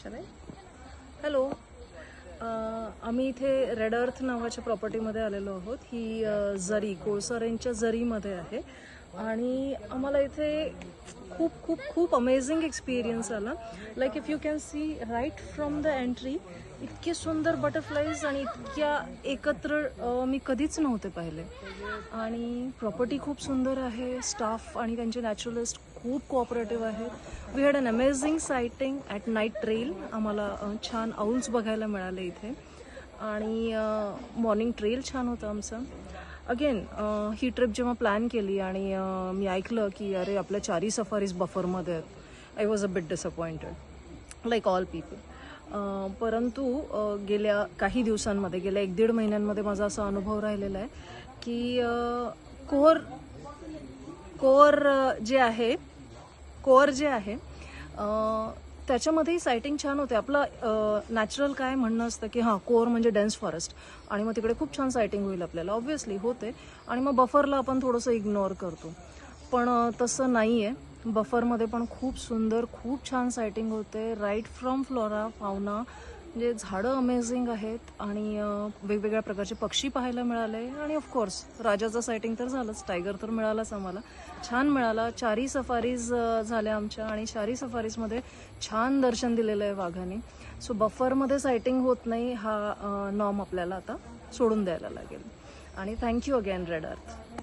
Hello, आम्ही इथे red अर्थ नावाच्या प्रॉपर्टीमध्ये आलेलो आहोत. ही जरी कोळसा रेंजच्या जरीमध्ये आहे आणि आम्हाला इथे खूप खूप खूप अमेझिंग एक्सपिरियन्स आला. Like if you can see right from the entry, इतके सुंदर बटरफ्लाईज आणि इतक्या एकत्र मी कधीच नव्हते पाहिले. आणि प्रॉपर्टी खूप सुंदर आहे. स्टाफ आणि त्यांचे नॅचरलिस्ट खूप कोऑपरेटिव्ह आहेत. We had an amazing sighting at night trail. आम्हाला छान आउल्स बघायला मिळाले इथे आणि मॉर्निंग ट्रेल छान होतं आमचं. अगेन ही ट्रिप जेव्हा प्लॅन केली आणि मी ऐकलं की अरे आपल्या 4 सफारीज बफरमध्ये आहेत, I was a bit disappointed like all people. परंतु गेल्या काही दिवसांमध्ये, गेल्या 1-1.5 महिन्यांमध्ये माझा असा अनुभव राहिलेला आहे की कोअर जे आहे त्याच्यामध्येही सायटिंग छान होते. आपलं नॅचरल काय म्हणणं असतं की हां, कोअर म्हणजे डेन्स फॉरेस्ट आणि मग तिकडे खूप छान सायटिंग होईल आपल्याला, ऑब्व्हियसली होते. आणि मग बफरला आपण थोडंसं इग्नोर करतो, पण तसं नाही आहे. बफरमध्ये पण खूप सुंदर, खूप छान सायटिंग होते. राईट फ्रॉम फ्लोरा फाउना, म्हणजे झाडं अमेझिंग आहेत आणि वेगवेगळ्या प्रकारचे पक्षी पाहायला मिळाले. आणि ऑफकोर्स राजाचं सायटिंग तर झालंच, टायगर तर मिळालाच आम्हाला, छान मिळाला. 4 सफारीज झाल्या आमच्या आणि 4 सफारीजमध्ये छान दर्शन दिलेलं आहे वाघाने. सो बफरमध्ये सायटिंग होत नाही हा नॉर्म आपल्याला आता सोडून द्यायला लागेल. आणि थँक्यू अगेन रेड अर्थ.